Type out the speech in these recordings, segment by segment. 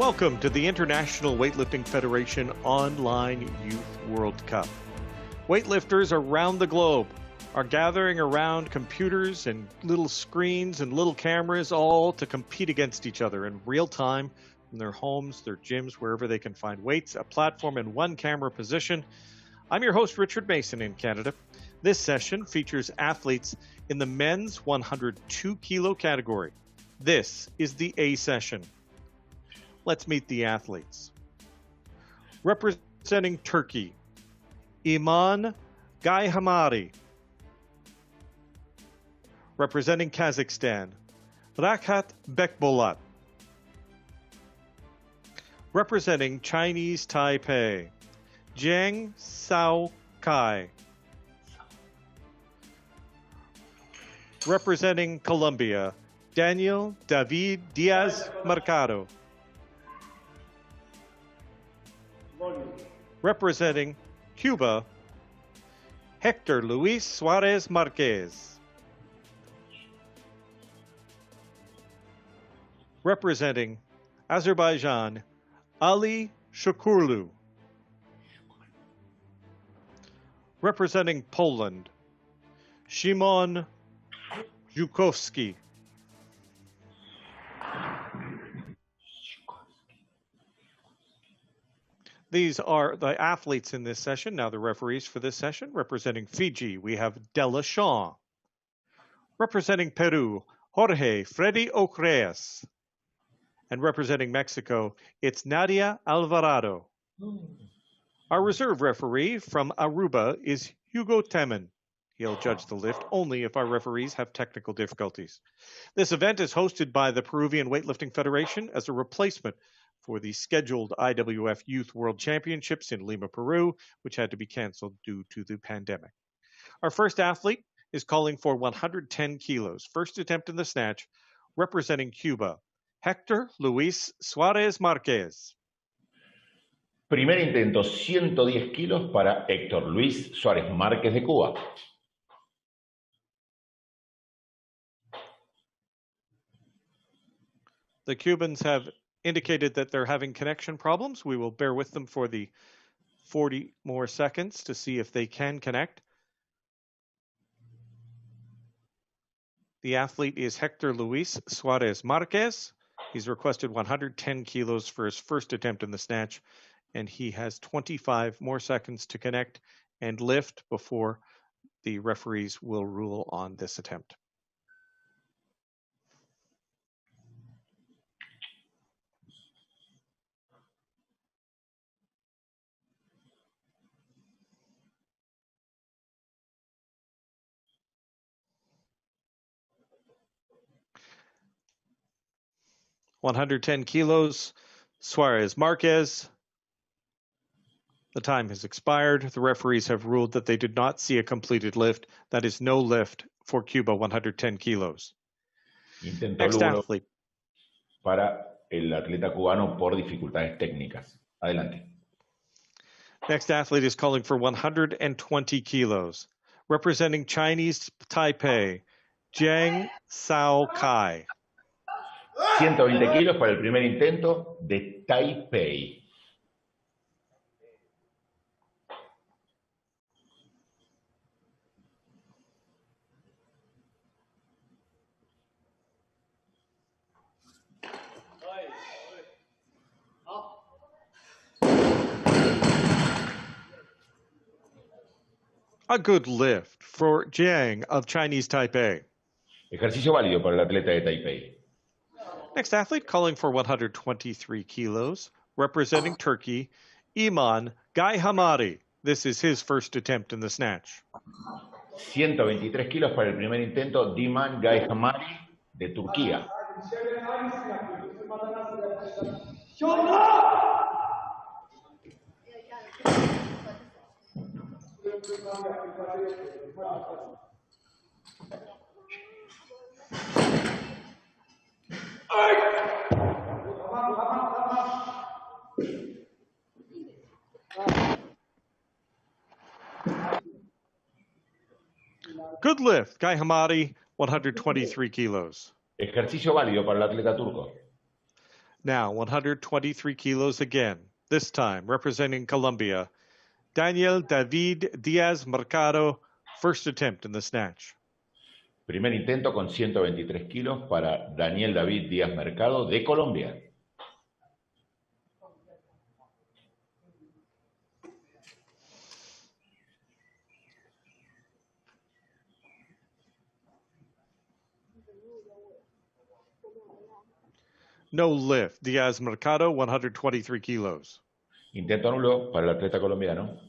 Welcome to the International Weightlifting Federation Online Youth World Cup. Weightlifters around the globe are gathering around computers and little screens and little cameras, all to compete against each other in real time in their homes, their gyms, wherever they can find weights, a platform, and one camera position. I'm your host, Richard Mason in Canada. This session features athletes in the men's 102 kilo category. This is the A session. Let's meet the athletes. Representing Turkey, Iman Gayhamari. Representing Kazakhstan, Rakhat Bekbolat. Representing Chinese Taipei, Jiang Sao Kai. Representing Colombia, Daniel David Diaz Mercado. Representing Cuba, Hector Luis Suarez Marquez. Representing Azerbaijan, Ali Shukurlu. Representing Poland, Szymon Żukowski. These are the athletes in this session. Now the referees for this session. Representing Fiji, we have Della Shaw. Representing Peru, Jorge Freddy Ocreas. And representing Mexico, it's Nadia Alvarado. Our reserve referee from Aruba is Hugo Temen. He'll judge the lift only if our referees have technical difficulties. This event is hosted by the Peruvian Weightlifting Federation as a replacement for the scheduled IWF Youth World Championships in Lima, Peru, which had to be canceled due to the pandemic. Our first athlete is calling for 110 kilos. First attempt in the snatch, representing Cuba, Hector Luis Suarez Marquez. Primer intento, 110 kilos para Héctor Luis Suárez Márquez de Cuba. The Cubans have indicated that they're having connection problems. We will bear with them for the 40 more seconds to see if they can connect. The athlete is Hector Luis Suarez Marquez. He's requested 110 kilos for his first attempt in the snatch, and he has 25 more seconds to connect and lift before the referees will rule on this attempt. (110 kilos, Suarez Marquez. The time has expired. The referees have ruled that they did not see a completed lift. That is no lift for Cuba, 110 kilos. Next athlete. Para el atleta cubano por dificultades técnicas. Adelante. Next athlete is calling for 120 kilos. Representing Chinese Taipei, Jiang Sao Kai. 120 kilos para el primer intento de Taipei. A good lift for Jiang of Chinese Taipei. Ejercicio válido para el atleta de Taipei. Next athlete calling for 123 kilos, representing Turkey, Iman Gayhamari. This is his first attempt in the snatch. 123 kilos para el primer intento, Iman Gayhamari de Turquía. Good lift, Gayhamari, 123 kilos. Ejercicio válido para el atleta turco. Now 123 kilos again, this time representing Colombia, Daniel David Diaz Mercado, first attempt in the snatch. Primer intento con 123 kilos para Daniel David Díaz Mercado de Colombia. No lift, Diaz Mercado, 123 kilos. Intento nulo para el atleta colombiano.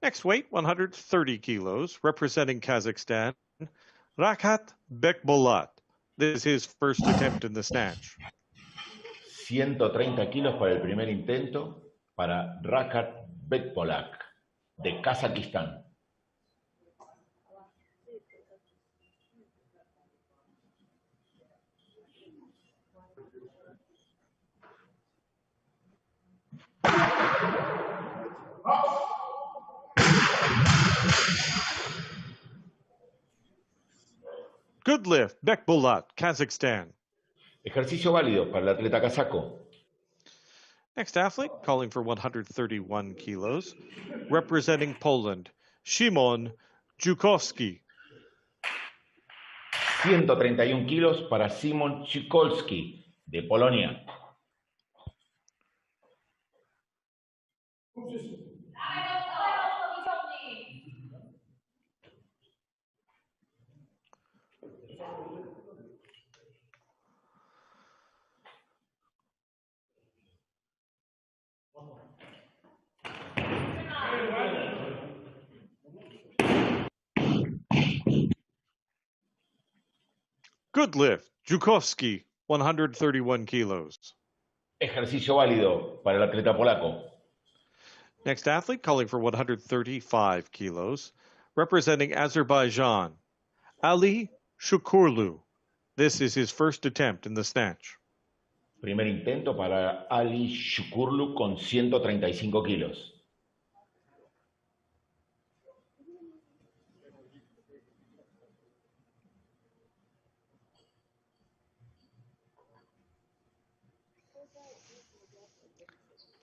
Next weight, 130 kilos, representing Kazakhstan, Rakat Bekbolat. This is his first attempt in the snatch. 130 kilos para el primer intento para Rakat Bekbolak de Kazajistán. Good lift, Bekbolat, Kazakhstan. Ejercicio válido para el atleta kazaco. Next athlete, calling for 131 kilos, representing Poland, Szymon Jukowski. 131 kilos para Szymon Jukowski de Polonia. Good lift, Jukowski, 131 kilos. Ejercicio válido para el atleta polaco. Next athlete, calling for 135 kilos, representing Azerbaijan, Ali Shukurlu. This is his first attempt in the snatch. Primer intento para Ali Shukurlu con 135 kilos.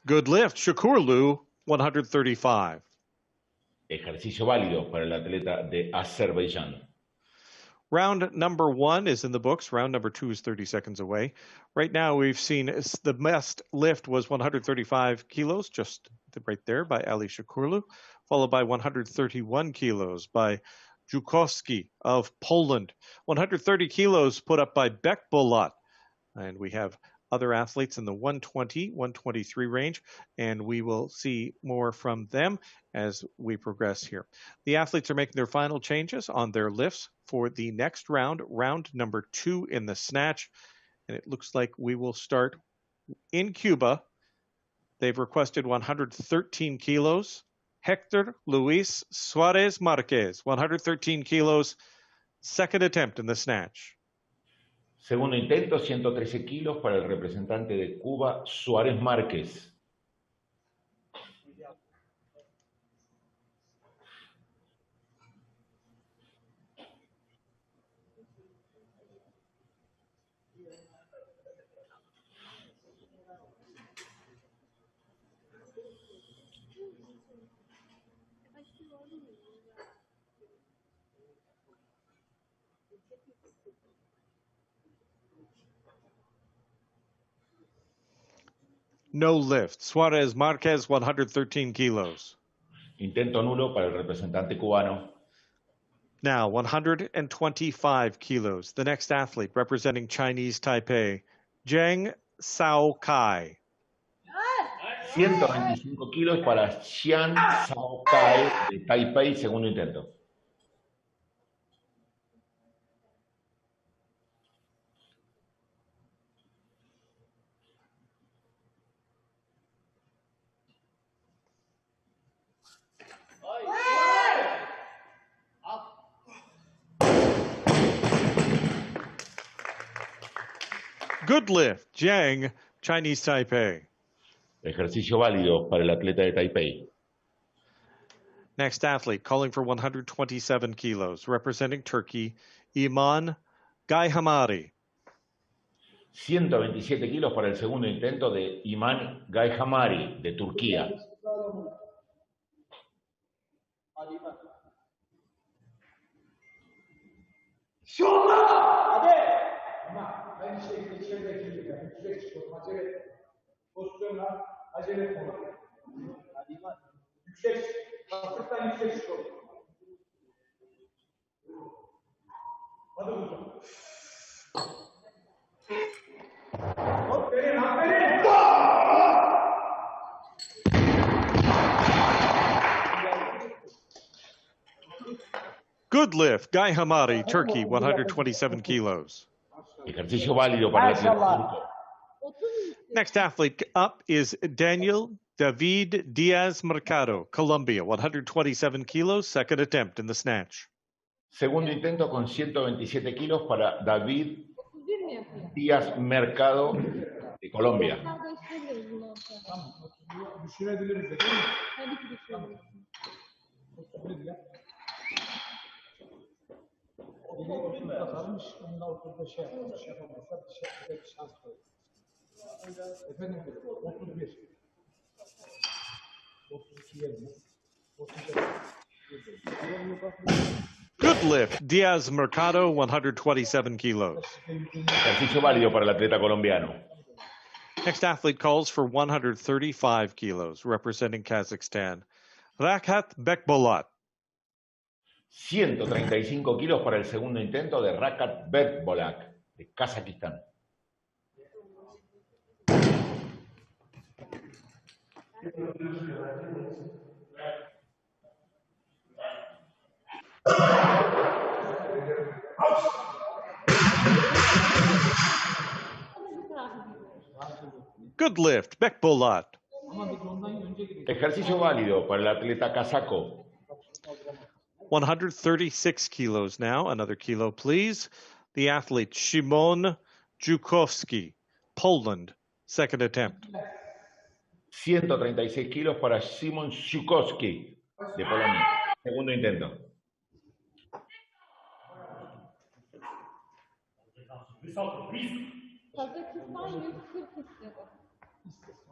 Good lift, Shukurlu, 135. Ejercicio válido para el atleta de Azerbaiyán. Round number 1 is in the books. Round number 2 is 30 seconds away. Right now we've seen the best lift was 135 kilos, just right there by Ali Shukurlu, followed by 131 kilos by Jukowski of Poland. 130 kilos put up by Bekbolat. And we have other athletes in the 120, 123 range, and we will see more from them as we progress here. The athletes are making their final changes on their lifts for the next round, round number 2 in the snatch, and it looks like we will start in Cuba. They've requested 113 kilos. Hector Luis Suarez Marquez, 113 kilos, second attempt in the snatch. Segundo intento, 113 kilos para el representante de Cuba, Suárez Márquez. No lift. Suarez Marquez, 113 kilos. Intento nulo para el representante cubano. Now, 125 kilos. The next athlete representing Chinese Taipei, Zheng Sao Kai. 125 kilos para Xian Sao Kai de Taipei, segundo intento. Good lift. Zheng, Chinese Taipei. Ejercicio válido para el atleta de Taipei. Next athlete calling for 127 kilos, representing Turkey, Iman Gayhamari. 127 kilos para el segundo intento de Iman Gayhamari, de Turquía. Good lift, Guy Hamadi, Turkey, 127 kilos. Ejercicio válido para el atleta turco. Next athlete up is Daniel David Diaz Mercado, Colombia, 127 kilos, second attempt in the snatch. Segundo intento con 127 kilos para David Díaz Mercado, de Colombia. Good lift, Diaz Mercado, 127 kilos. Ejercicio válido para el atleta colombiano. Next athlete calls for 135 kilos, representing Kazakhstan. Rakat Bekbolat. 135 kilos para el segundo intento de Rakat Bekbolak, de Kazajistán. Good lift, Bekbolat. Ejercicio válido para el atleta kazaco. 136 kilos now. Another kilo, please. The athlete Szymon Jukowski, Poland, second attempt. 136 kilos para Szymon Jukowski, de Polonia. Segundo intento. Kazakistan 140 istedi.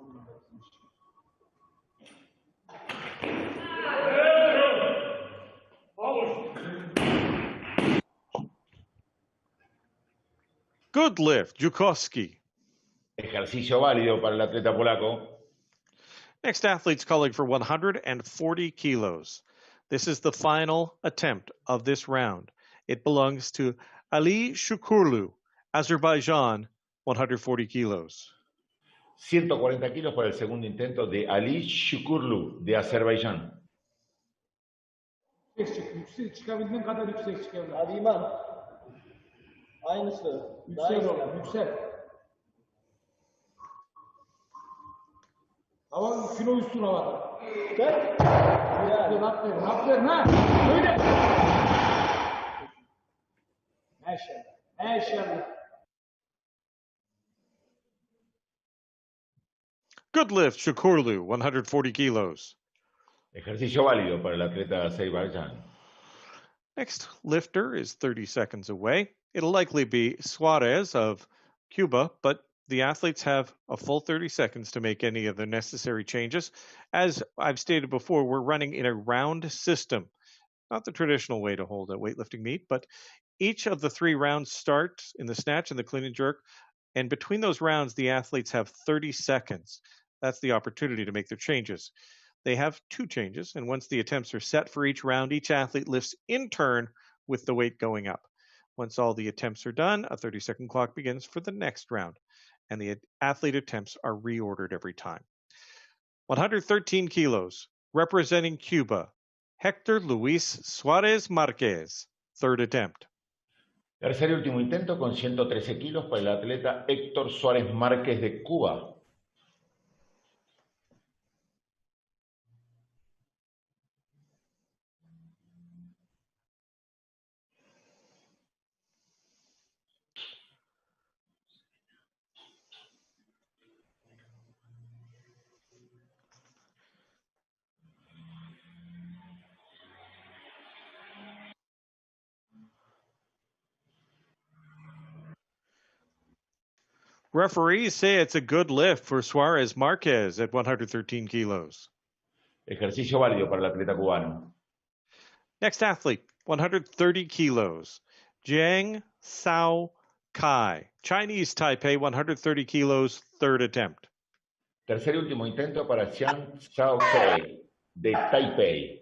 Good lift, Jukowski. Ejercicio válido para el atleta polaco. Next athlete's calling for 140 kilos. This is the final attempt of this round. It belongs to Ali Shukurlu, Azerbaijan, 140 kilos. 140 kilos para el segundo intento de Ali Shukurlu, de Azerbaiyán. Yüksek çıkabildiğin kadar yüksek çık evlat. Hadi İman. Aynısı. Daha Yüksel iyi. oğlum, yüksel. Hava kilo üstün havada. Gel. Aferin ha. Öyle. Maşallah. Maşallah. Good lift, Shukurlu, 140 kilos. Ejercicio válido para el atleta de Azerbaiyán. Next lifter is 30 seconds away. It'll likely be Suarez of Cuba, but the athletes have a full 30 seconds to make any of the necessary changes. As I've stated before, we're running in a round system, not the traditional way to hold a weightlifting meet, but each of the 3 rounds start in the snatch and the clean and jerk. And between those rounds, the athletes have 30 seconds. That's the opportunity to make their changes. They have 2 changes, and once the attempts are set for each round, each athlete lifts in turn with the weight going up. Once all the attempts are done, a 30-second clock begins for the next round, and the athlete attempts are reordered every time. 113 kilos, representing Cuba, Hector Luis Suarez Marquez, third attempt. Tercer y último intento con 113 kilos para el atleta Héctor Suárez Márquez, de Cuba. Referees say it's a good lift for Suarez Marquez at 113 kilos. Ejercicio válido para el atleta cubano. Next athlete, 130 kilos. Jiang Sao Kai, Chinese Taipei, 130 kilos, third attempt. Tercer y último intento para Xiang Xiao Kai, de Taipei.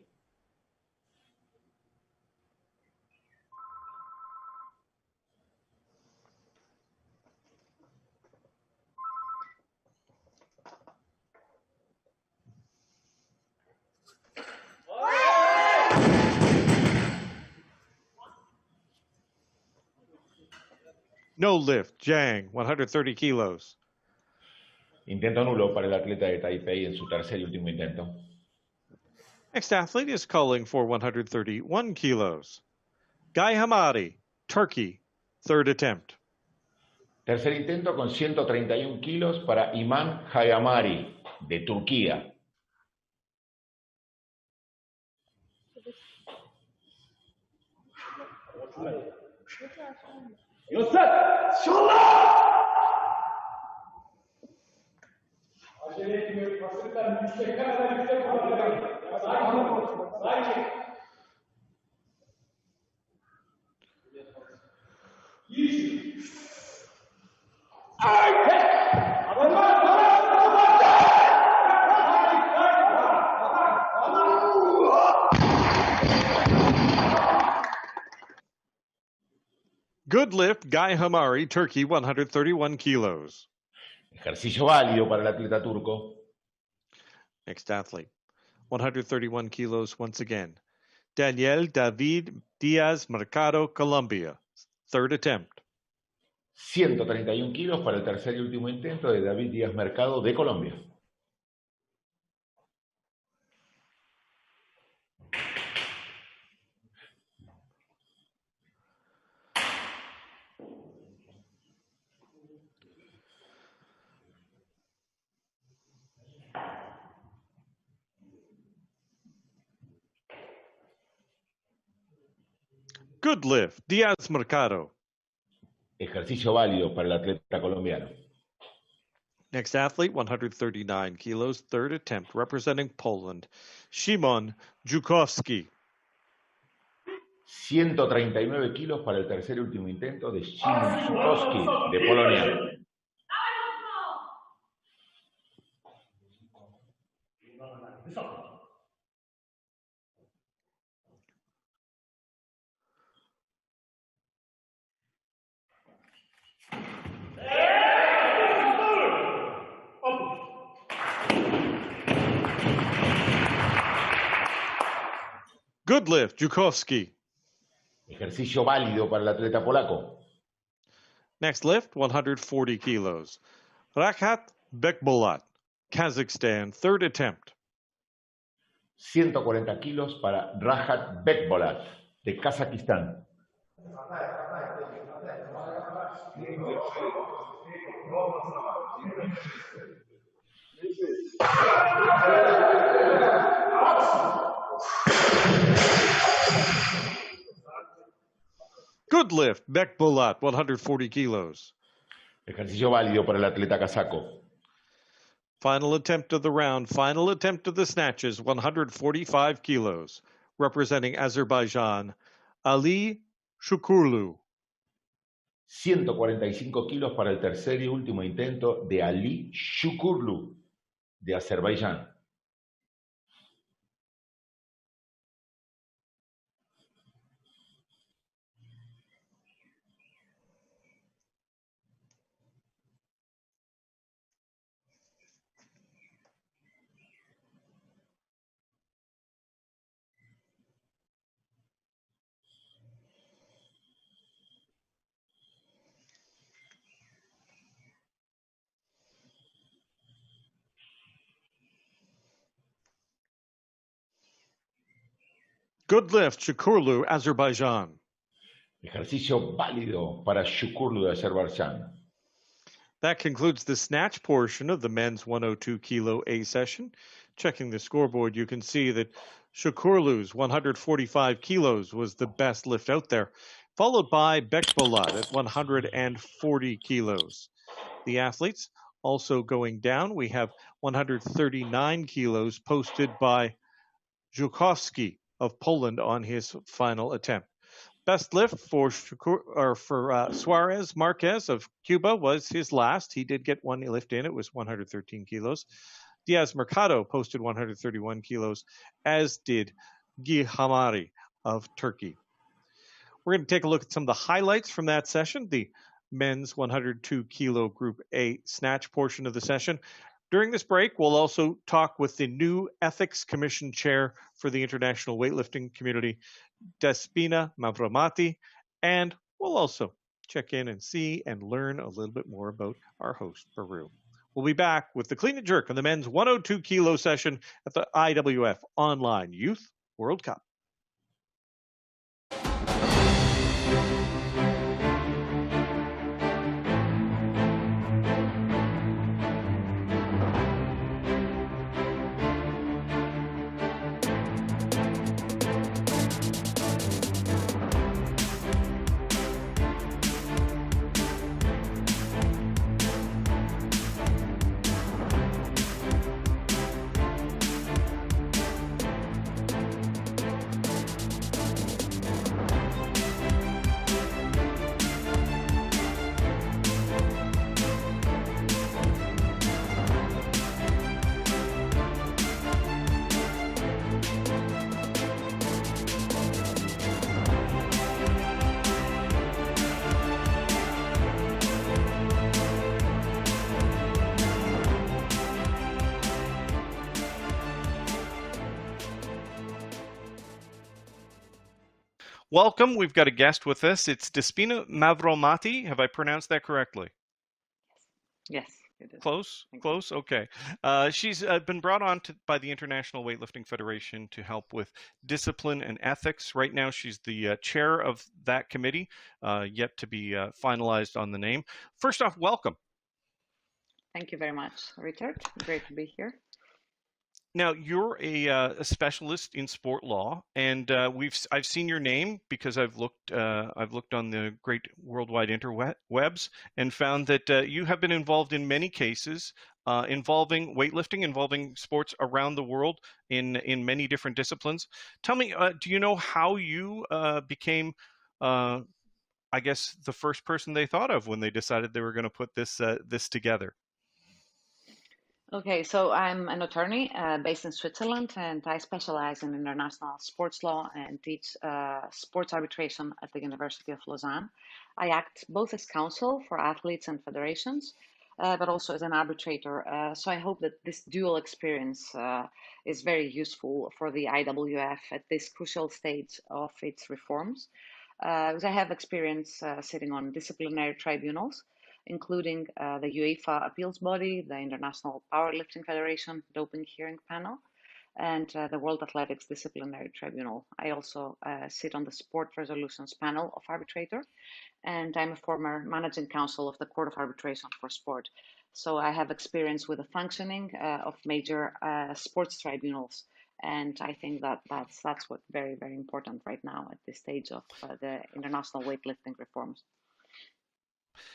No lift, Jiang, 130 kilos. Intento nulo para el atleta de Taipei en su tercer y último intento. Next athlete is calling for 131 kilos. Guy Hamadi, Turkey, third attempt. Tercer intento con 131 kilos para Iman Hayamari, de Turquía. Acele etmiyor. Basitler yüksek kadar yüksek kalıyor. Sakin ol. Sakin. İyi. Ay! Good lift, Guy Hamari, Turkey, 131 kilos. Ejercicio válido para el atleta turco. Next athlete, 131 kilos once again. Daniel David Diaz Mercado, Colombia, third attempt. 131 kilos para el tercer y último intento de David Díaz Mercado, de Colombia. Good lift, Diaz Mercado. Ejercicio válido para el atleta colombiano. Next athlete, 139 kilos, third attempt, representing Poland, Szymon Żukowski. 139 kilos para el tercer y último intento de Szymon Żukowski, de Polonia. Good lift, Żukowski. Ejercicio válido para el atleta polaco. Next lift, 140 kilos. Rakhat Bekbolat, Kazakhstan, third attempt. 140 kilos para Rahat Bekbolat, de Kazajistán. Good lift, Bekbolat, 140 kilos. Ejercicio válido para el atleta kazaco. Final attempt of the round, final attempt of the snatches, 145 kilos. Representing Azerbaijan, Ali Shukurlu. 145 kilos para el tercer y último intento de Ali Shukurlu, de Azerbaiyán. Good lift, Shukurlu, Azerbaijan. Ejercicio válido para Shukurlu, de Azerbaiyán. That concludes the snatch portion of the men's 102 kilo A session. Checking the scoreboard, you can see that Shukurlu's 145 kilos was the best lift out there, followed by Bekbolat at 140 kilos. The athletes also going down, we have 139 kilos posted by Żukowski of Poland on his final attempt. Best lift for Suarez Marquez of Cuba was his last. He did get one lift in. It was 113 kilos. Diaz Mercado posted 131 kilos, as did Guy Hamari of Turkey. We're going to take a look at some of the highlights from that session, the men's 102 kilo Group A snatch portion of the session. During this break, we'll also talk with the new Ethics Commission Chair for the International Weightlifting Community, Despina Mavromati, and we'll also check in and see and learn a little bit more about our host, Peru. We'll be back with the Clean and Jerk on the men's 102 kilo session at the IWF Online Youth World Cup. Welcome. We've got a guest with us. It's Despina Mavromati. Have I pronounced that correctly? Yes, it is. Close? Close? Okay. She's been brought on by the International Weightlifting Federation to help with discipline and ethics. Right now, she's the chair of that committee, yet to be finalized on the name. First off, welcome. Thank you very much, Richard. Great to be here. Now, you're a specialist in sport law, and I've seen your name because I've looked on the great worldwide interwebs and found that you have been involved in many cases involving weightlifting, involving sports around the world in many different disciplines. Tell me, do you know how you became, I guess, the first person they thought of when they decided they were going to put this together? Okay, so I'm an attorney based in Switzerland, and I specialize in international sports law and teach sports arbitration at the University of Lausanne. I act both as counsel for athletes and federations, but also as an arbitrator. So I hope that this dual experience is very useful for the IWF at this crucial stage of its reforms. Because I have experience sitting on disciplinary tribunals, including the UEFA appeals body, the International Powerlifting Federation doping hearing panel, and the World Athletics Disciplinary Tribunal. I also sit on the Sport Resolutions panel of arbitrator, and I'm a former managing counsel of the Court of Arbitration for Sport. So I have experience with the functioning of major sports tribunals. And I think that's what's very, very important right now at this stage of the international weightlifting reforms.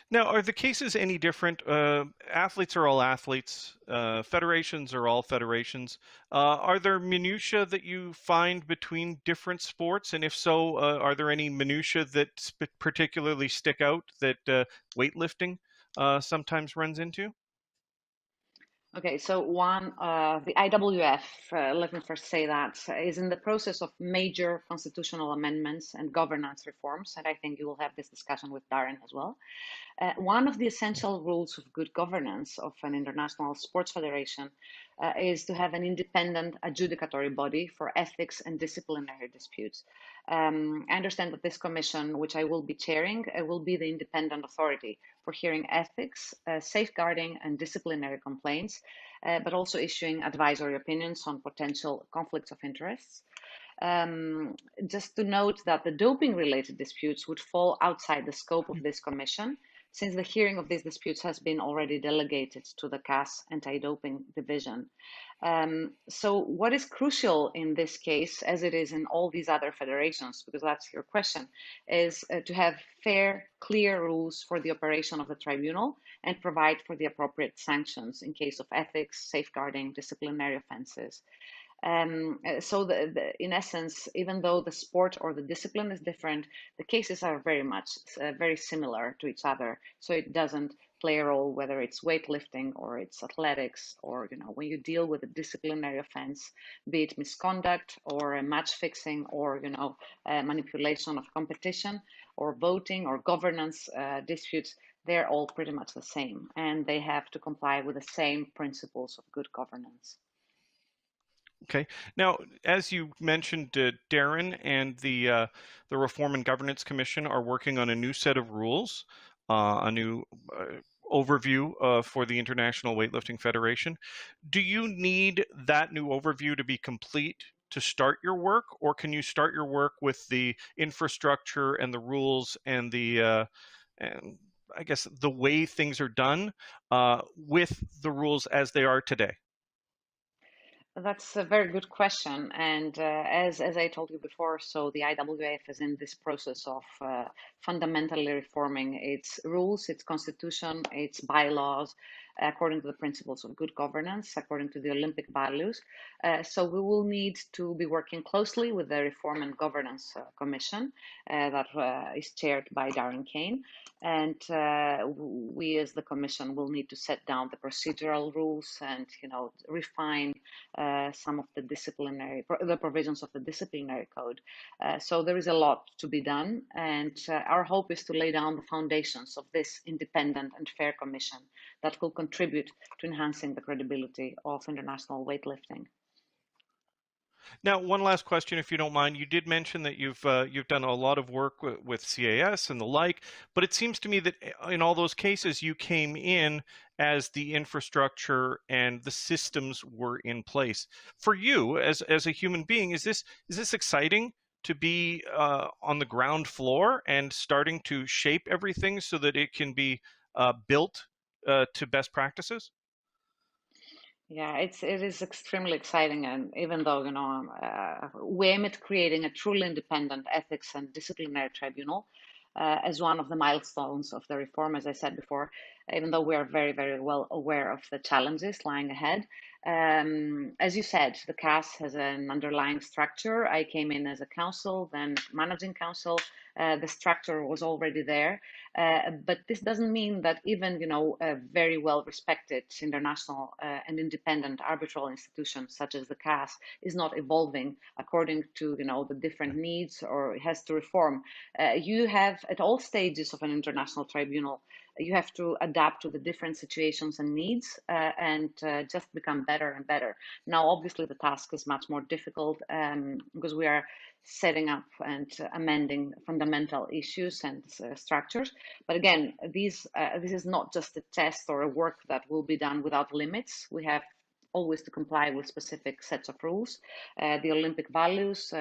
Now, are the cases any different? Athletes are all athletes. Federations are all federations. Are there minutiae that you find between different sports? And if so, are there any minutiae that particularly stick out that weightlifting sometimes runs into? Okay, so the IWF, let me first say that, is in the process of major constitutional amendments and governance reforms, and I think you will have this discussion with Darren as well. One of the essential rules of good governance of an international sports federation is to have an independent adjudicatory body for ethics and disciplinary disputes. I understand that this commission, which I will be chairing, will be the independent authority for hearing ethics, safeguarding and disciplinary complaints, but also issuing advisory opinions on potential conflicts of interests. Just to note that the doping related disputes would fall outside the scope of this commission, since the hearing of these disputes has been already delegated to the CAS anti-doping division. So what is crucial in this case, as it is in all these other federations, because that's your question, is to have fair, clear rules for the operation of the tribunal and provide for the appropriate sanctions in case of ethics, safeguarding, disciplinary offenses. So in essence, even though the sport or the discipline is different, the cases are very much very similar to each other. So it doesn't play a role whether it's weightlifting or it's athletics, or when you deal with a disciplinary offense, be it misconduct or match fixing or manipulation of competition or voting or governance disputes. They're all pretty much the same, and they have to comply with the same principles of good governance. Okay. Now, as you mentioned, Darren and the Reform and Governance Commission are working on a new set of rules, a new overview for the International Weightlifting Federation. Do you need that new overview to be complete to start your work, or can you start your work with the infrastructure and the rules and and I guess the way things are done with the rules as they are today? That's a very good question. And as I told you before, so the IWF is in this process of fundamentally reforming its rules, its constitution, its bylaws, according to the principles of good governance, according to the Olympic values. So we will need to be working closely with the Reform and Governance Commission that is chaired by Darren Kane. And we as the Commission will need to set down the procedural rules and, refine some of the provisions of the disciplinary code. So there is a lot to be done, and our hope is to lay down the foundations of this independent and fair commission that will contribute to enhancing the credibility of international weightlifting. Now, one last question, if you don't mind. You did mention that you've done a lot of work with CAS and the like, but it seems to me that in all those cases you came in as the infrastructure and the systems were in place. For you, as a human being, is this exciting to be on the ground floor and starting to shape everything so that it can be built to best practices? Yeah, it is extremely exciting, and even though we aim at creating a truly independent ethics and disciplinary tribunal as one of the milestones of the reform, as I said before, even though we are very, very well aware of the challenges lying ahead. As you said, the CAS has an underlying structure. I came in as a council, then managing council. The structure was already there. But this doesn't mean that even, a very well-respected international and independent arbitral institution such as the CAS is not evolving according to, the different needs, or it has to reform. You have, at all stages of an international tribunal, you have to adapt to the different situations and needs and just become better and better. Now, obviously, the task is much more difficult because we are setting up and amending fundamental issues and structures. But again, this is not just a test or a work that will be done without limits. We have always to comply with specific sets of rules, the Olympic values,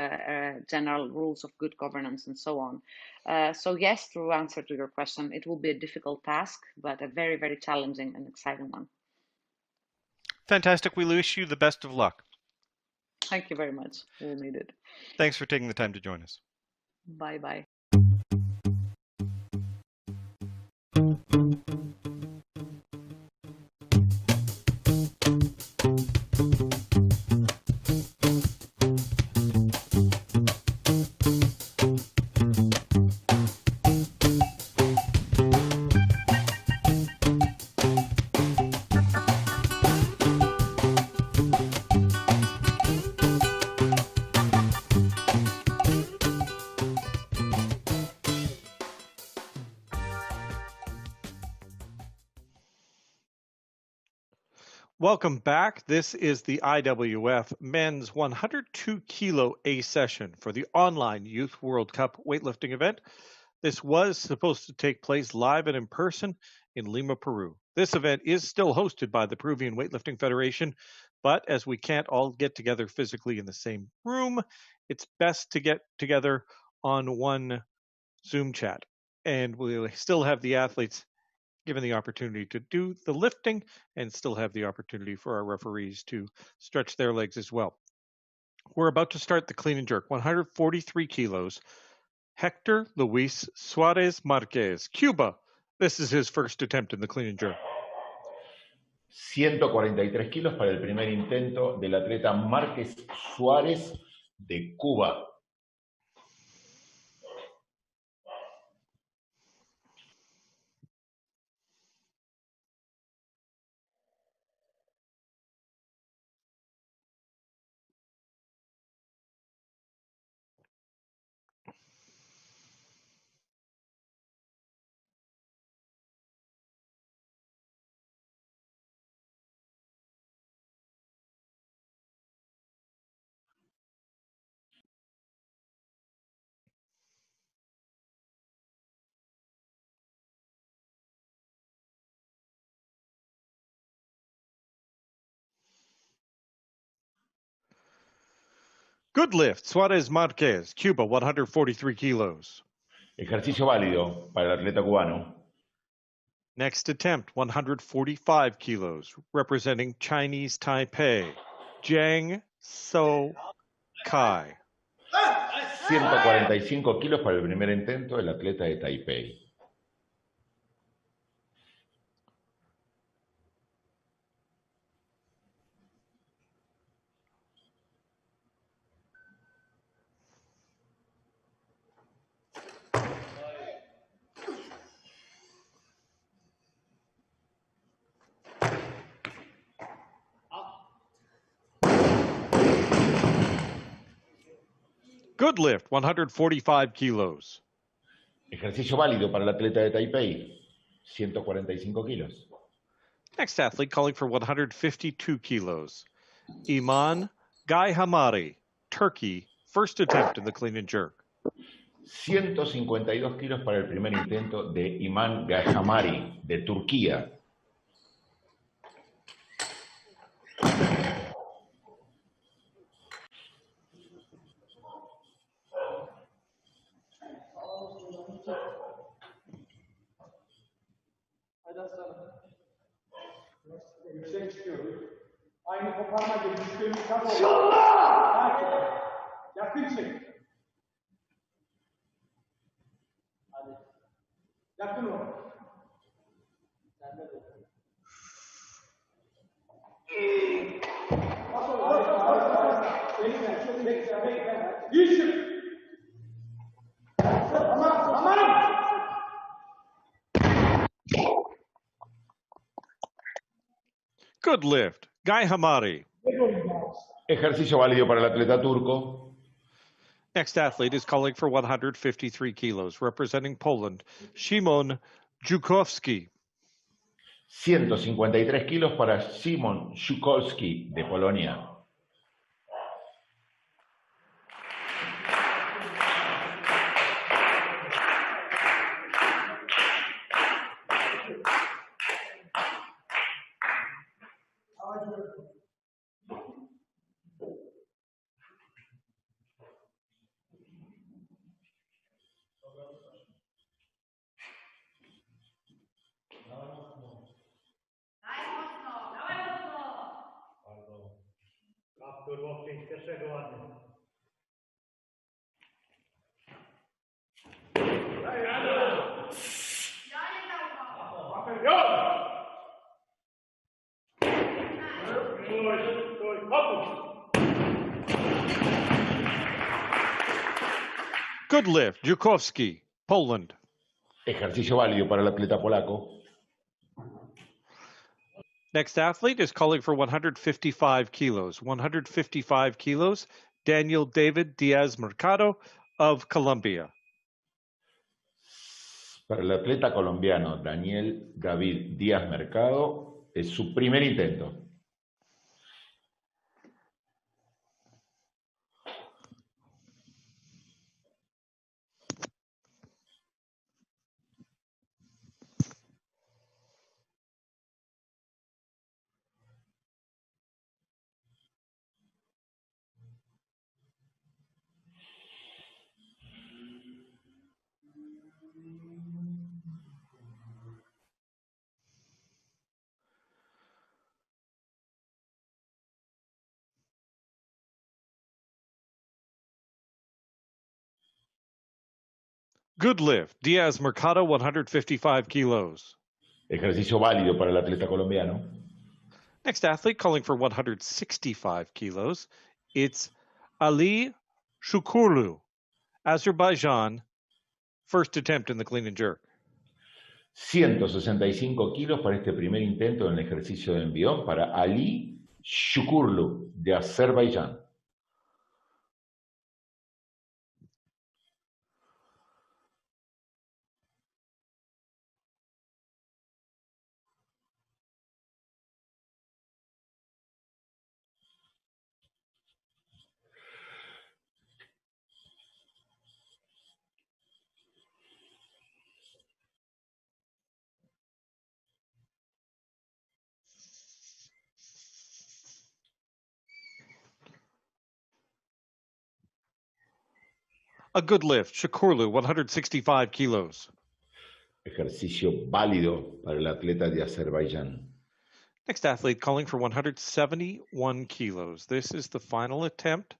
general rules of good governance, and so on. So yes, to answer to your question, it will be a difficult task, but a very, very challenging and exciting one. Fantastic. We wish you the best of luck. Thank you very much. We'll need it. Thanks for taking the time to join us. Bye-bye. Welcome back. This is the IWF Men's 102 Kilo A session for the online Youth World Cup weightlifting event. This was supposed to take place live and in person in Lima, Peru. This event is still hosted by the Peruvian Weightlifting Federation, but as we can't all get together physically in the same room, it's best to get together on one Zoom chat. And we'll still have the athletes given the opportunity to do the lifting and still have the opportunity for our referees to stretch their legs as well. We're about to start the clean and jerk. 143 kilos. Hector Luis Suarez Marquez, Cuba. This is his first attempt in the clean and jerk. 143 kilos para el primer intento del atleta Márquez Suárez de Cuba. Good lift, Suarez Marquez, Cuba, 143 kilos. Ejercicio válido para el atleta cubano. Next attempt, 145 kilos, representing Chinese Taipei, Jiang So Kai. 145 kilos para el primer intento del atleta de Taipei. Good lift, 145 kilos. Ejercicio válido para el atleta de Taipei. 145 kilos. Next athlete calling for 152 kilos. Iman Gaihamari, Turkey, first attempt in the clean and jerk. 152 kilos para el primer intento de Iman Gaihamari, de Turquía. Yüksek çıkıyoruz. Aynı koparma gibi düştüğümüz kadar olur. İnşallah! Yakın çek. Hadi. Yakın ol. Sen de dur. Elinden çok bekle. İyi çık. Tamam. Good lift, Gaihamari. Ejercicio válido para el atleta turco. Next athlete is calling for 153 kilos, representing Poland, Szymon Żukowski. 153 kilos para Szymon Żukowski, de Polonia. Good lift, Żukowski, Poland. Ejercicio válido para el atleta polaco. Next athlete is calling for 155 kilos. 155 kilos, Daniel David Diaz Mercado of Colombia. Para el atleta colombiano Daniel David Díaz Mercado, es su primer intento. Good lift. Diaz Mercado, 155 kilos. Ejercicio válido para el atleta colombiano. Next athlete calling for 165 kilos. It's Ali Shukurlu, Azerbaijan, first attempt in the clean and jerk. 165 kilos para este primer intento en el ejercicio del envión para Ali Shukurlu, de Azerbaiyán. A good lift. Shukurlu, 165 kilos. Ejercicio válido para el atleta de Azerbaiyán. Next athlete calling for 171 kilos. This is the final attempt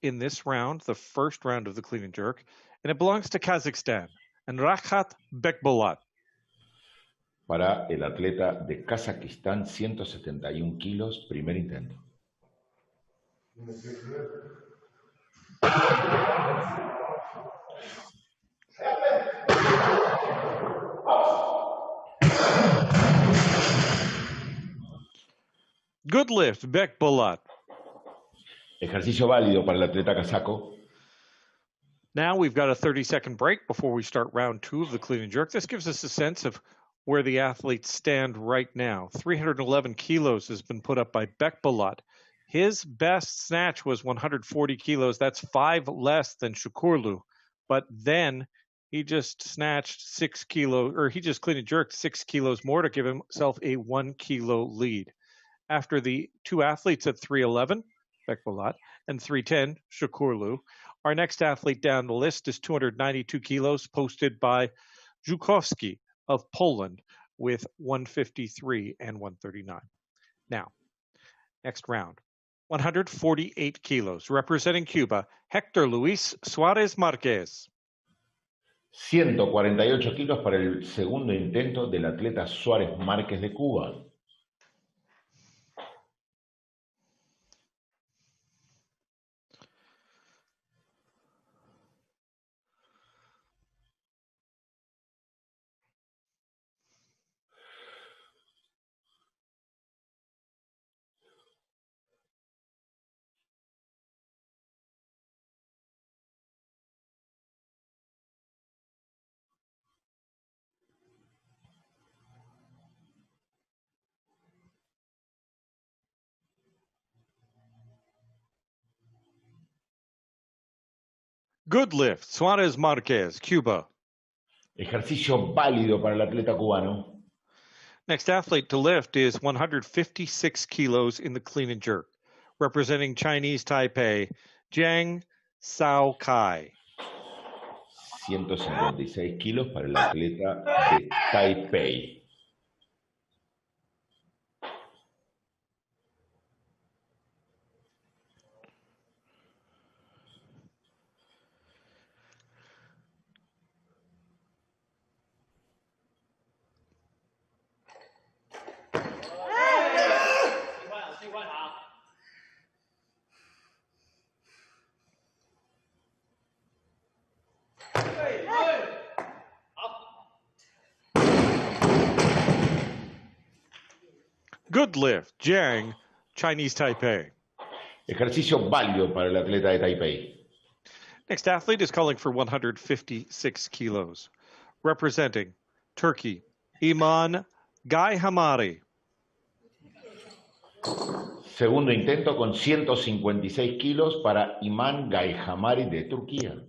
in this round, the first round of the clean and jerk, and it belongs to Kazakhstan and Rakhat Bekbolat. Para el atleta de Kazajistán, 171 kilos, primer intento. Good lift, Bekbolat. Ejercicio válido para el atleta kazaco. Now we've got a 30-second break before we start round two of the clean and jerk. This gives us a sense of where the athletes stand right now. 311 kilos has been put up by Bekbolat. His best snatch was 140 kilos. That's 5 less than Shukurlu. But then he just snatched 6 kilos, or he just clean and jerked 6 kilos more to give himself a 1 kilo lead. After the two athletes at 311, Bekbolat, and 310, Shukurlu, our next athlete down the list is 292 kilos, posted by Żukowski of Poland with 153 and 139. Now, next round, 148 kilos, representing Cuba, Hector Luis Suárez Márquez. 148 kilos para el segundo intento del atleta Suárez Márquez de Cuba. Good lift, Suárez Márquez, Cuba. Ejercicio válido para el atleta cubano. Next athlete to lift is 156 kilos in the clean and jerk, representing Chinese Taipei, Jiang Sao Kai. 156 kilos para el atleta de Taipei. Good lift, Jiang, Chinese Taipei. Ejercicio válido para el atleta de Taipei. Next athlete is calling for 156 kilos, representing Turkey, Iman Gayhamari. Segundo intento con 156 kilos para Iman Gayhamari de Turquía.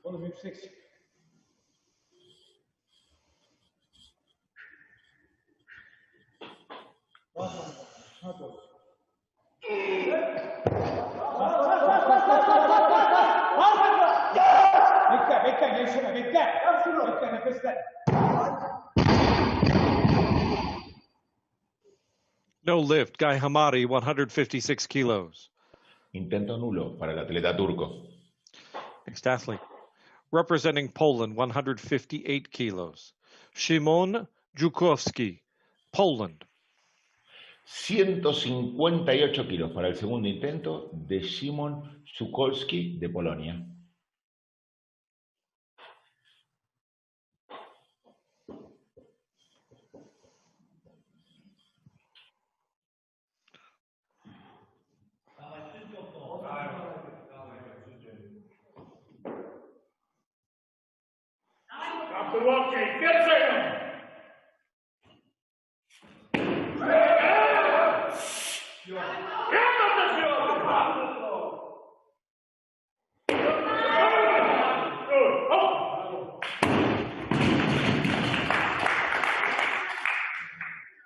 Oğlum yüksek. Hadi. يشرب بالذات بالذات. No lift, Guy Hamari, 156 kilos. Intento nulo para el atleta turco. Next athlete. Representing Poland, 158 kilos. Szymon Żukowski, Poland. 158 kilos para el segundo intento de Szymon Żukowski de Polonia.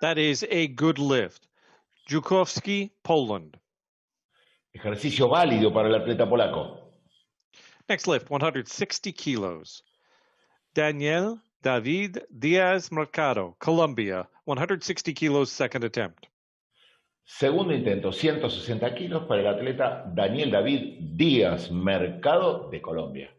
That is a good lift. Żukowski, Poland. Ejercicio válido para el atleta polaco. Next lift, 160 kilos. Daniel David Diaz Mercado, Colombia, 160 kilos, second attempt. Segundo intento, 160 kilos para el atleta Daniel David Díaz Mercado de Colombia.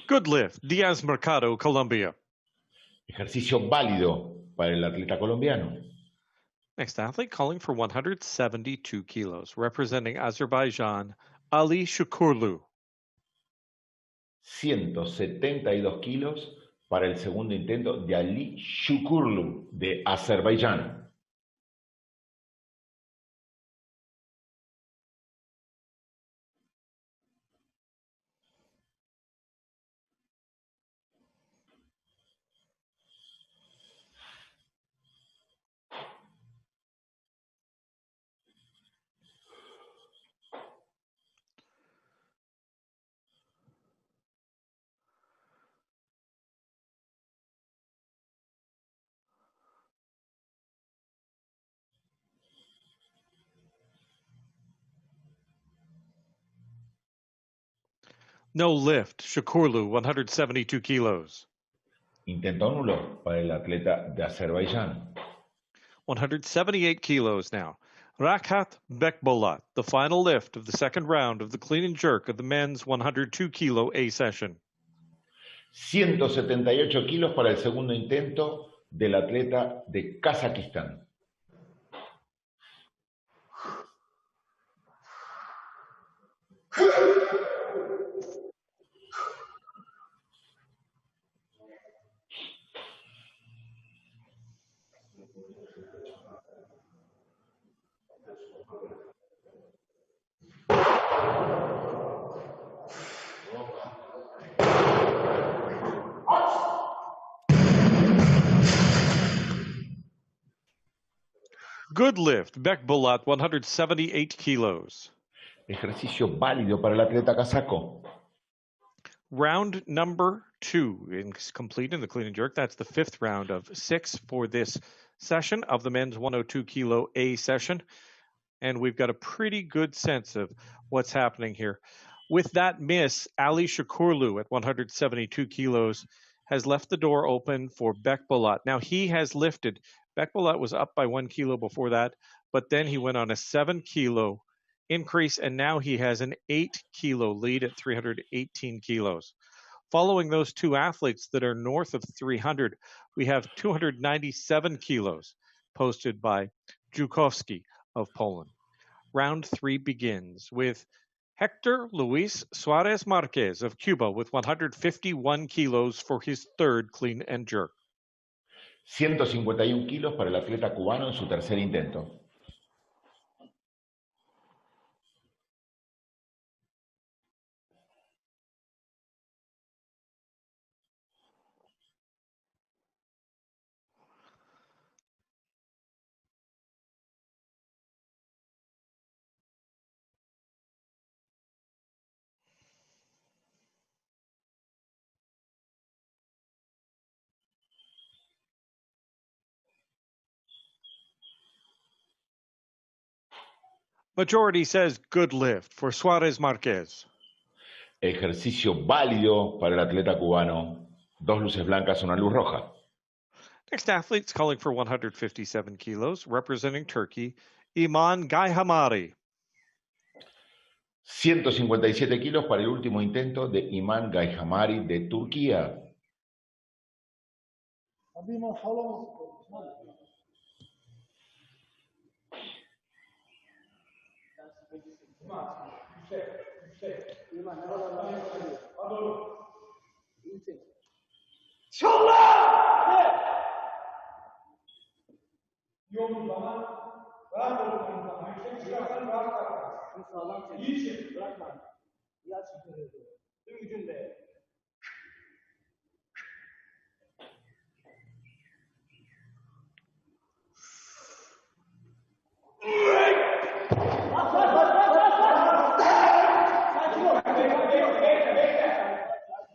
Good lift, Diaz Mercado, Colombia. Ejercicio válido para el atleta colombiano. Next athlete calling for 172 kilos, representing Azerbaijan, Ali Shukurlu. 172 kilos para el segundo intento de Ali Shukurlu de Azerbaiyán. No lift, Shukurlu, 172 kilos. Intento nulo para el atleta de Azerbaiyán. 178 kilos now. Rakhat Bekbolat, the final lift of the second round of the clean and jerk of the men's 102 kilo A session. 178 kilos para el segundo intento del atleta de Kazajistán. Good lift, Bekbolat, 178 kilos. Ejercicio válido para el atleta kazaco. Round number 2 is complete in the clean and jerk. That's the 5th round of 6 for this session of the men's 102 kilo A session. And we've got a pretty good sense of what's happening here. With that miss, Ali Shukurlu at 172 kilos has left the door open for Bekbolat. Now he has lifted. Bekbolat was up by 1 kilo before that, but then he went on a 7 kilo increase, and now he has an 8 kilo lead at 318 kilos. Following those two athletes that are north of 300, we have 297 kilos posted by Żukowski of Poland. Round 3 begins with Hector Luis Suarez Marquez of Cuba with 151 kilos for his third clean and jerk. 151 kilos para el atleta cubano en su tercer intento. Majority says good lift for Suarez Marquez. Ejercicio válido para el atleta cubano. 2 luces blancas, una luz roja. Next athlete's calling for 157 kilos, representing Turkey, Iman Gayhamari. 157 kilos para el último intento de Iman Gayhamari de Turquía. Yolun bana rahat olun bana. Yüksek çıkarsan rahat kalkarsın. Sağlam çek. İyi çek. Bırakma. Biraz çıkıyor. Tüm gücünle.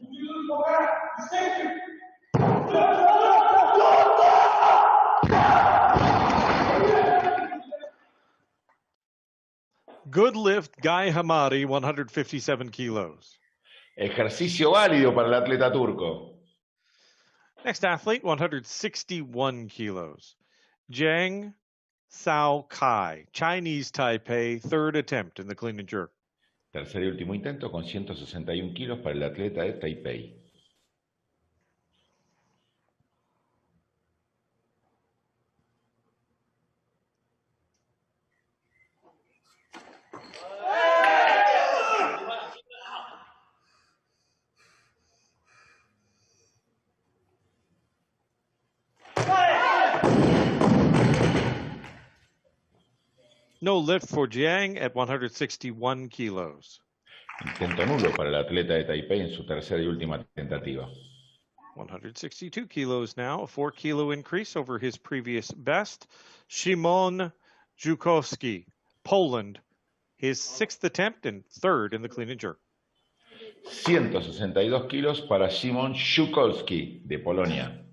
Vücudunu sokarak yüksek çık. Good lift, Guy Hamadi, 157 kilos. Ejercicio válido para el atleta turco. Next athlete, 161 kilos. Jiang Sao Kai, Chinese Taipei, third attempt in the clean and jerk. Tercer y último intento con 161 kilos para el atleta de Taipei. No lift for Jiang at 161 kilos. Intento nulo para el atleta de Taipei en su tercera y última tentativa. 162 kilos now, a 4-kilo increase over his previous best. Szymon Żukowski, Poland, his sixth attempt and third in the clean and jerk. 162 kilos para Szymon Żukowski de Polonia.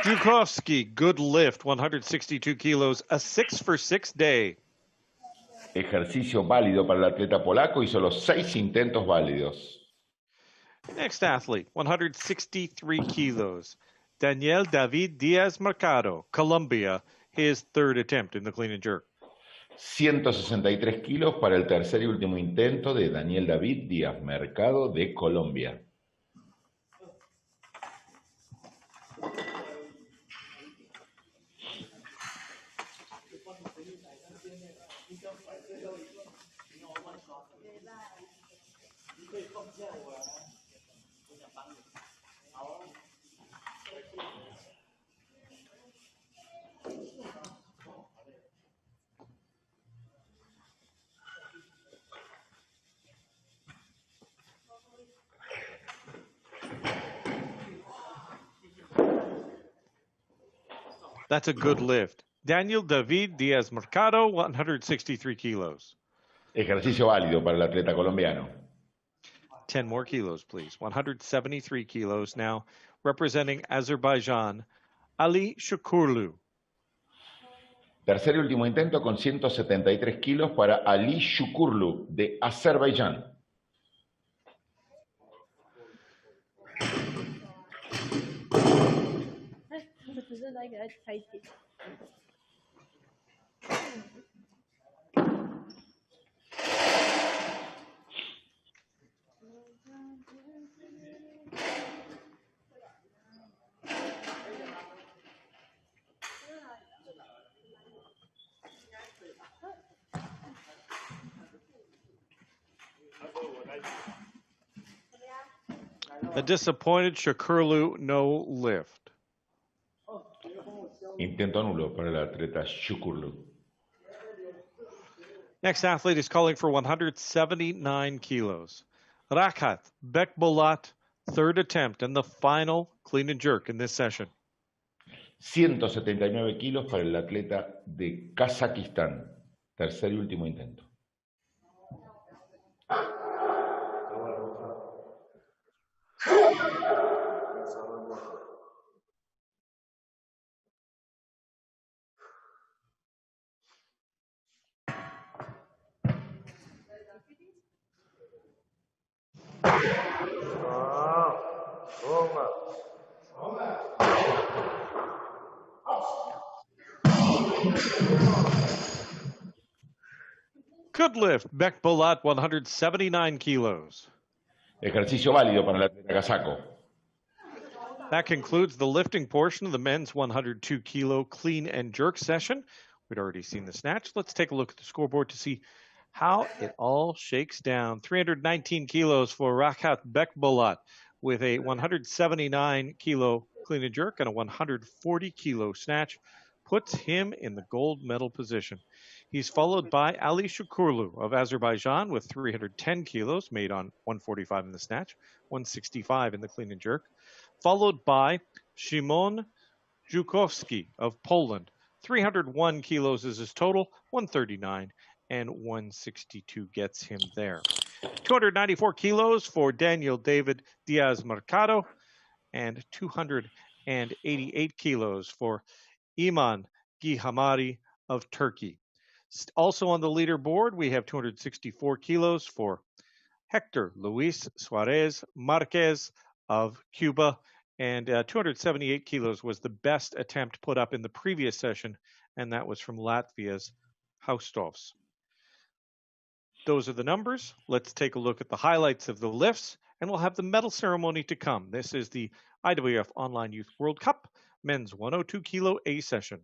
Żukowski, good lift, 162 kilos, a 6 for 6 day. Ejercicio válido para el atleta polaco y solo 6 intentos válidos. Next athlete, 163 kilos. Daniel David Diaz Mercado, Colombia, his third attempt in the clean and jerk. 163 kilos para el tercer y último intento de Daniel David Díaz Mercado de Colombia. That's a good lift. Daniel David Diaz Mercado, 163 kilos. Ejercicio válido para el atleta colombiano. 10 more kilos, please. 173 kilos now, representing Azerbaijan, Ali Shukurlu. Tercer y último intento con 173 kilos para Ali Shukurlu de Azerbaiyán. A disappointed Shukurlu, no lift. Intento nulo para el atleta Shukurlu. Next athlete is calling for 179 kilos. Rakat Bekbolat, third attempt and the final clean and jerk in this session. 179 kilos para el atleta de Kazajistán. Tercer y último intento. Good lift, Bekbolat, 179 kilos. Ejercicio válido para el atleta kazaco. That concludes the lifting portion of the men's 102 kilo clean and jerk session. We'd already seen the snatch. Let's take a look at the scoreboard to see how it all shakes down. 319 kilos for Rakat Bekbolat with a 179 kilo clean and jerk and a 140 kilo snatch puts him in the gold medal position. He's followed by Ali Shukurlu of Azerbaijan with 310 kilos made on 145 in the snatch, 165 in the clean and jerk, followed by Szymon Żukowski of Poland. 301 kilos is his total, 139 and 162 gets him there. 294 kilos for Daniel David Diaz Mercado and 288 kilos for Iman Gihamari of Turkey. Also on the leaderboard, we have 264 kilos for Hector Luis Suarez Marquez of Cuba, and 278 kilos was the best attempt put up in the previous session, and that was from Latvia's Haustovs. Those are the numbers. Let's take a look at the highlights of the lifts, and we'll have the medal ceremony to come. This is the IWF Online Youth World Cup Men's 102 Kilo A session.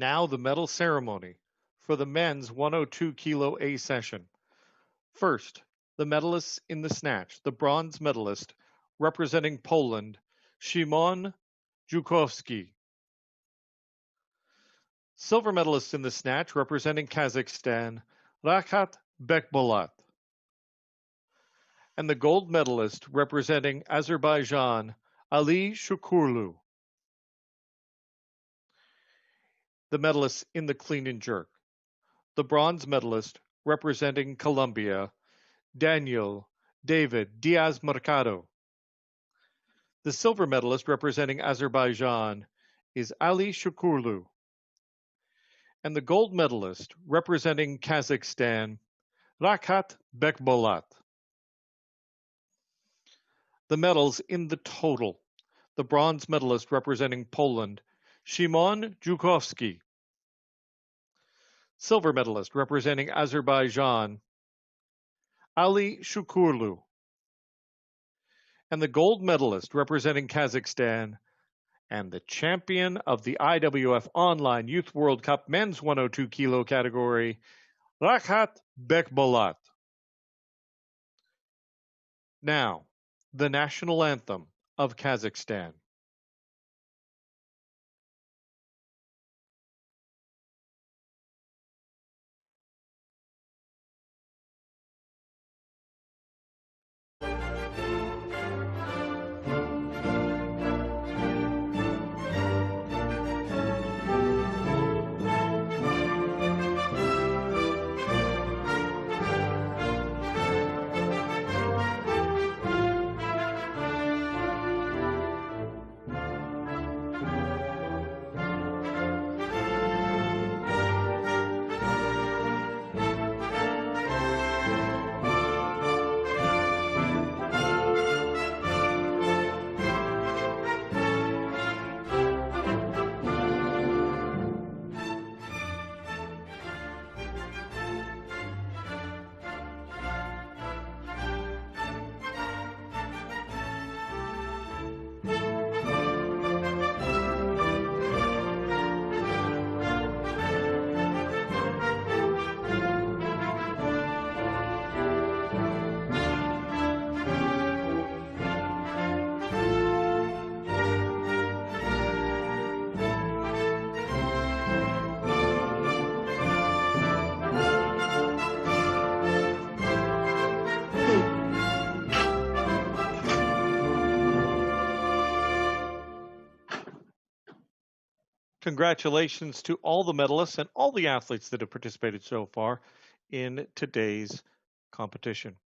Now the medal ceremony for the men's 102 Kilo A session. First, the medalists in the snatch, the bronze medalist representing Poland, Szymon Żukowski. Silver medalist in the snatch representing Kazakhstan, Rakat Bekbolat. And the gold medalist representing Azerbaijan, Ali Shukurlu. The medalists in the clean and jerk. The bronze medalist representing Colombia, Daniel David Diaz Mercado. The silver medalist representing Azerbaijan is Ali Shukurlu. And the gold medalist representing Kazakhstan, Rakat Bekbolat. The medals in the total. The bronze medalist representing Poland, Szymon Żukowski. Silver medalist representing Azerbaijan, Ali Shukurlu. And the gold medalist representing Kazakhstan, And the champion of the IWF Online Youth World Cup Men's 102 Kilo category, Rakhat Bekbolat. Now, the national anthem of Kazakhstan. Congratulations to all the medalists and all the athletes that have participated so far in today's competition.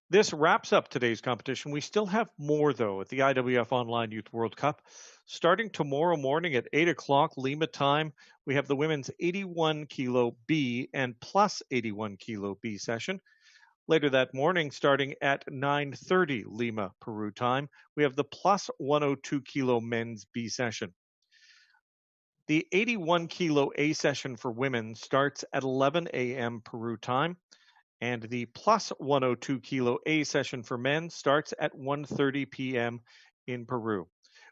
This wraps up today's competition. We still have more, though, at the IWF Online Youth World Cup. Starting tomorrow morning at 8 o'clock Lima time, we have the women's 81 kilo B and plus 81 kilo B session. Later that morning, starting at 9:30 Lima, Peru time, we have the plus 102 kilo men's B session. The 81 kilo A session for women starts at 11 a.m. Peru time, and the plus 102 kilo A session for men starts at 1:30 p.m. in Peru.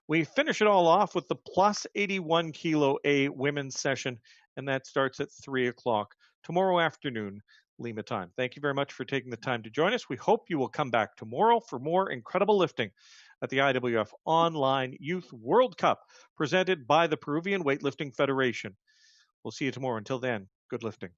We finish it all off with the plus 81 kilo A women's session, and that starts at 3 o'clock tomorrow afternoon, Lima time. Thank you very much for taking the time to join us. We hope you will come back tomorrow for more incredible lifting at the IWF Online Youth World Cup, presented by the Peruvian Weightlifting Federation. We'll see you tomorrow. Until then, good lifting.